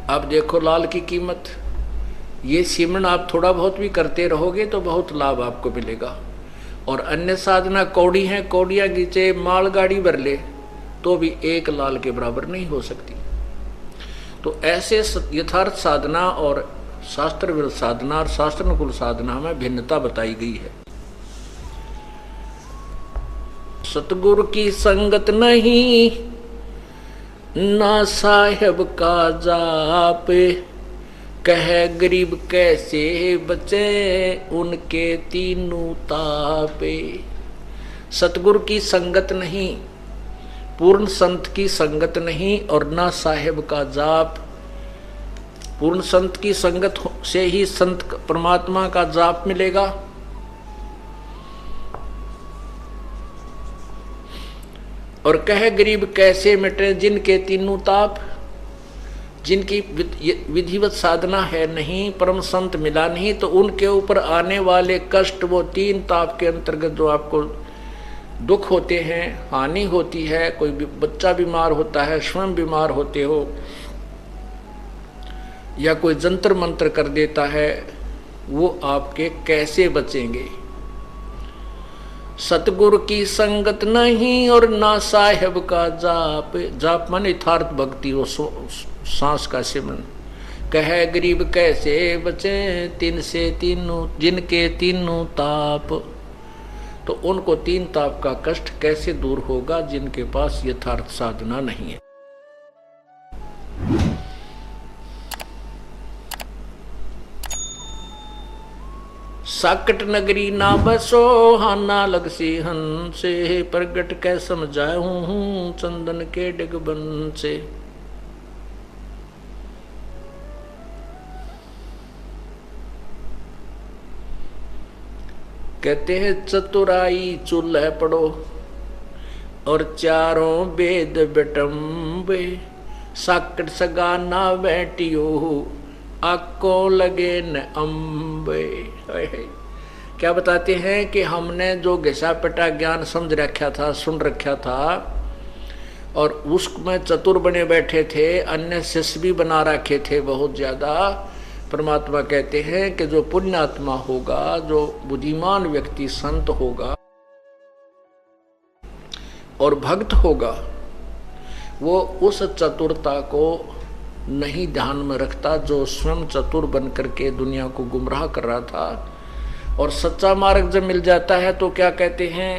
अब देखो लाल की कीमत, ये सिमरन आप थोड़ा बहुत भी करते रहोगे तो बहुत लाभ आपको मिलेगा। और अन्य साधना कौड़ी है, कौड़ियाँ खींचे माल गाड़ी भर ले तो भी एक लाल के बराबर नहीं हो सकती। तो ऐसे यथार्थ साधना और शास्त्र विरुद्ध साधना और शास्त्र अनुकूल साधना में भिन्नता बताई गई है। सतगुरु की संगत नहीं, ना साहेब का जाप, कह गरीब कैसे बचे उनके तीनों तापे। सतगुरु की संगत नहीं, पूर्ण संत की संगत नहीं और ना साहेब का जाप। पूर्ण संत की संगत से ही संत परमात्मा का जाप मिलेगा। और कह गरीब कैसे मिटे जिनके तीनों ताप, जिनकी विधिवत साधना है नहीं, परम संत मिला नहीं, तो उनके ऊपर आने वाले कष्ट वो तीन ताप के अंतर्गत जो आपको दुख होते हैं, हानि होती है, कोई बच्चा बीमार होता है, स्वयं बीमार होते हो, या कोई जंतर मंत्र कर देता है, वो आपके कैसे बचेंगे। सतगुरु की संगत नहीं और ना साहेब का जाप। जाप माने यथार्थ भक्ति, वो सांस का सिमरन। कह गरीब कैसे बचे तीन से तीनों जिनके तीनों ताप, तो उनको तीन ताप का कष्ट कैसे दूर होगा जिनके पास यथार्थ साधना नहीं है। साकट नगरी ना बसो हाना लगसी हंसे, प्रगट कै समझाऊं हूं चंदन के डिगबन से। कहते हैं चतुराई चूल्हे पड़ो और चारों वेद बेटम्बे, साकट सगा ना बैठियो आको लगे न अम्बे। क्या बताते हैं कि हमने जो घिसा पिटा ज्ञान समझ रखा था, सुन रखा था, और उसमें चतुर बने बैठे थे, अन्य शिष्य भी बना रखे थे बहुत ज्यादा। परमात्मा कहते हैं कि जो पुण्यात्मा होगा, जो बुद्धिमान व्यक्ति संत होगा और भक्त होगा, वो उस चतुरता को नहीं ध्यान में रखता जो स्वयं चतुर बन करके दुनिया को गुमराह कर रहा था। और सच्चा मार्ग जब मिल जाता है तो क्या कहते हैं,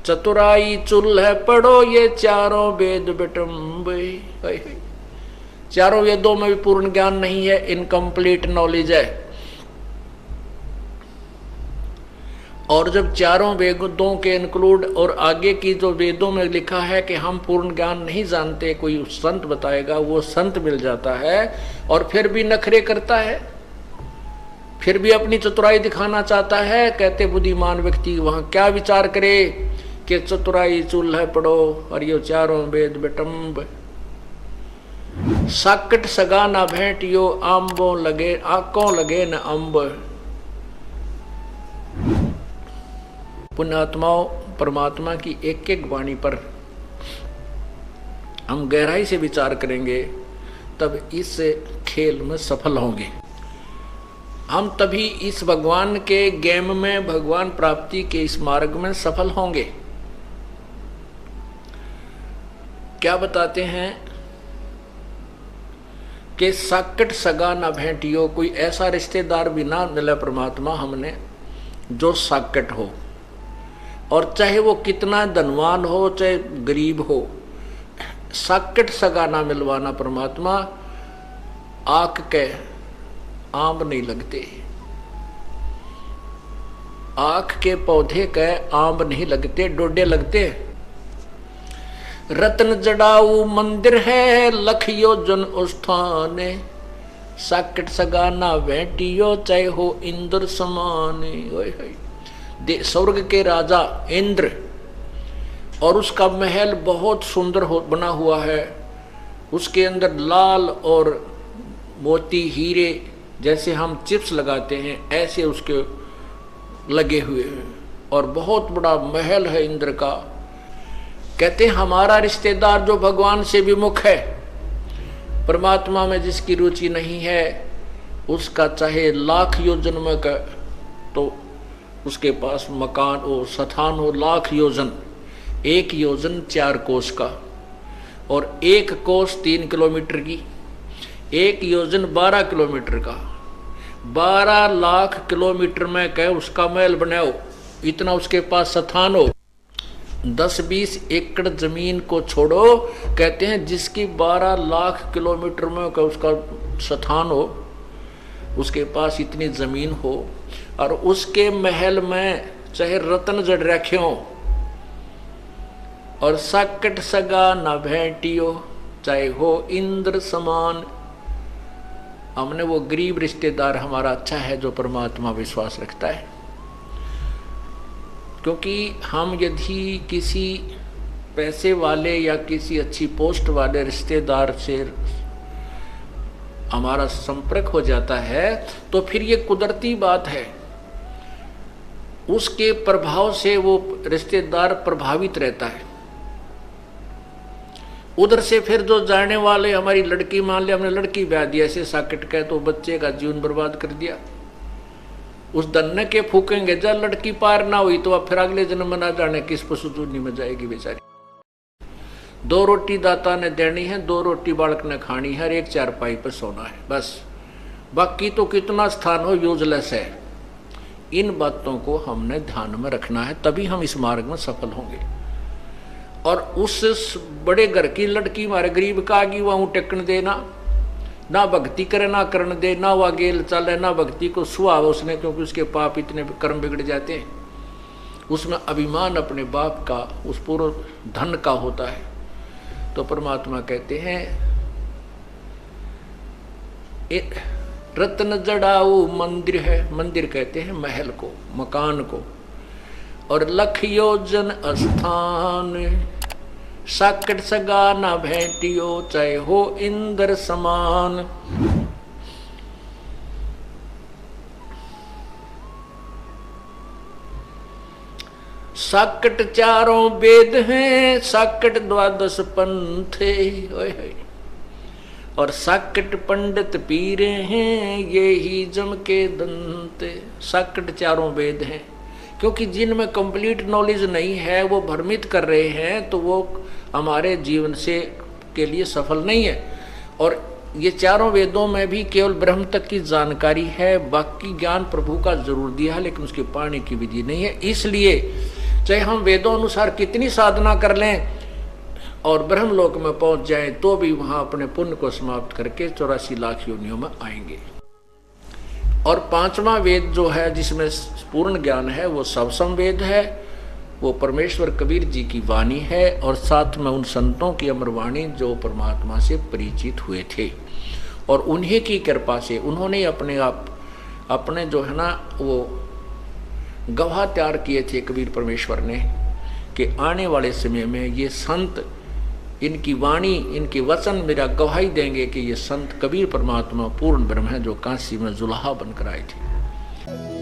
चतुराई चूल्हे पढ़ो ये चारों वेद बेटम्बे। चारों वेदों में भी पूर्ण ज्ञान नहीं है, इनकम्प्लीट नॉलेज है। और जब चारों वेदों के इंक्लूड और आगे की जो वेदों में लिखा है कि हम पूर्ण ज्ञान नहीं जानते, कोई संत बताएगा, वो संत मिल जाता है और फिर भी नखरे करता है, फिर भी अपनी चतुराई दिखाना चाहता है। कहते बुद्धिमान व्यक्ति वहां क्या विचार करे कि चतुराई चूल्हे पढ़ो और ये चारों वेद बेटम्ब, साकट सगा ना भेंटियो आंबों लगे आंकों लगे न अम्ब। पुण्यात्माओं, परमात्मा की एक एक वाणी पर हम गहराई से विचार करेंगे तब इस खेल में सफल होंगे। हम तभी इस भगवान के गेम में, भगवान प्राप्ति के इस मार्ग में सफल होंगे। क्या बताते हैं कि साकट सगा ना भेंटियो, कोई ऐसा रिश्तेदार भी ना मिले परमात्मा हमने जो साकट हो, और चाहे वो कितना धनवान हो चाहे गरीब हो, साकट सगा ना मिलवाना परमात्मा। आंख के आंब नहीं लगते, आंख के पौधे के आंब नहीं लगते, डोडे लगते। रत्न जड़ाऊ मंदिर है लखियो जन उस्थाने, साकट सगा ना भेंटियो चाहे हो इंद्र समाने। स्वर्ग के राजा इंद्र, और उसका महल बहुत सुंदर बना हुआ है, उसके अंदर लाल और मोती हीरे जैसे हम चिप्स लगाते हैं ऐसे उसके लगे हुए हैं, और बहुत बड़ा महल है इंद्र का। कहते हैं हमारा रिश्तेदार जो भगवान से विमुख है परमात्मा में जिसकी रुचि नहीं है उसका चाहे लाख योजन में का तो उसके पास मकान हो, स्थान हो लाख योजन, 1 योजन 4 कोस का, और 1 कोस 3 किलोमीटर की, 1 योजन 12 किलोमीटर का, 12 लाख किलोमीटर में कह उसका महल बनाओ, इतना उसके पास स्थान हो। 10-20 एकड़ जमीन को छोड़ो, कहते हैं जिसकी 12 लाख किलोमीटर में कह उसका स्थान हो, उसके पास इतनी जमीन हो और उसके महल में चाहे रत्न जड़ रखे हो और साकट सगा न भेंटियो, चाहे हो इंद्र समान। हमने वो गरीब रिश्तेदार हमारा अच्छा है जो परमात्मा विश्वास रखता है, क्योंकि हम यदि किसी पैसे वाले या किसी अच्छी पोस्ट वाले रिश्तेदार से हमारा संपर्क हो जाता है तो फिर ये कुदरती बात है, उसके प्रभाव से वो रिश्तेदार प्रभावित रहता है। उधर से फिर जो जाने वाले, हमारी लड़की मान लिया हमने लड़की ब्याह दी ऐसे साकेट का, तो बच्चे का जीवन बर्बाद कर दिया। उस दन्ने के फूकेंगे, जब लड़की पार ना हुई तो अब फिर अगले जन्म में ना जाने किस पशुचूनी में जाएगी बेचारी। 2 रोटी दाता ने देनी है, 2 रोटी बालक ने खानी है, 1 चारपाई पर सोना है, बस। बाकी तो कितना स्थान हो यूजलेस है। इन बातों को हमने ध्यान में रखना है, तभी हम इस मार्ग में सफल होंगे। और उस बड़े घर की लड़की हमारे गरीब का आगी वहां टेकन देना, ना भक्ति करे ना करण दे, ना वह गेल चले, ना भक्ति को सुहाव उसने, क्योंकि उसके पाप इतने कर्म बिगड़ जाते हैं। उसमें अभिमान अपने बाप का, उस पूर्ण धन का होता है। तो परमात्मा कहते हैं रत्न जड़ाऊ मंदिर है, मंदिर कहते हैं महल को, मकान को, और लख योजन स्थान, साकट सगा ना भेंटियो, चाहे हो इंद्र समान। साकट 4 वेद हैं, साकट 12 पंथे, और साकट पंडित पीरे हैं, ये ही जम के दंते। साकट 4 वेद हैं, क्योंकि जिनमें कंप्लीट नॉलेज नहीं है वो भ्रमित कर रहे हैं, तो वो हमारे जीवन से के लिए सफल नहीं है। और ये 4 वेदों में भी केवल ब्रह्म तक की जानकारी है, बाकी ज्ञान प्रभु का जरूर दिया है, लेकिन उसके पाने की विधि नहीं है। इसलिए चाहे हम वेदों अनुसार कितनी साधना कर लें और ब्रह्मलोक में पहुंच जाएं, तो भी वहां अपने पुण्य को समाप्त करके 84 लाख योनियों में आएंगे। और 5वां वेद जो है जिसमें पूर्ण ज्ञान है वो सबसम वेद है, वो परमेश्वर कबीर जी की वाणी है, और साथ में उन संतों की अमर वाणी जो परमात्मा से परिचित हुए थे, और उन्हीं की कृपा से उन्होंने अपने जो है ना वो गवाह तैयार किए थे कबीर परमेश्वर ने, कि आने वाले समय में ये संत, इनकी वाणी, इनके वचन मेरा गवाही देंगे कि ये संत कबीर परमात्मा पूर्ण ब्रह्म है जो काशी में जुलाहा बनकर आए थे।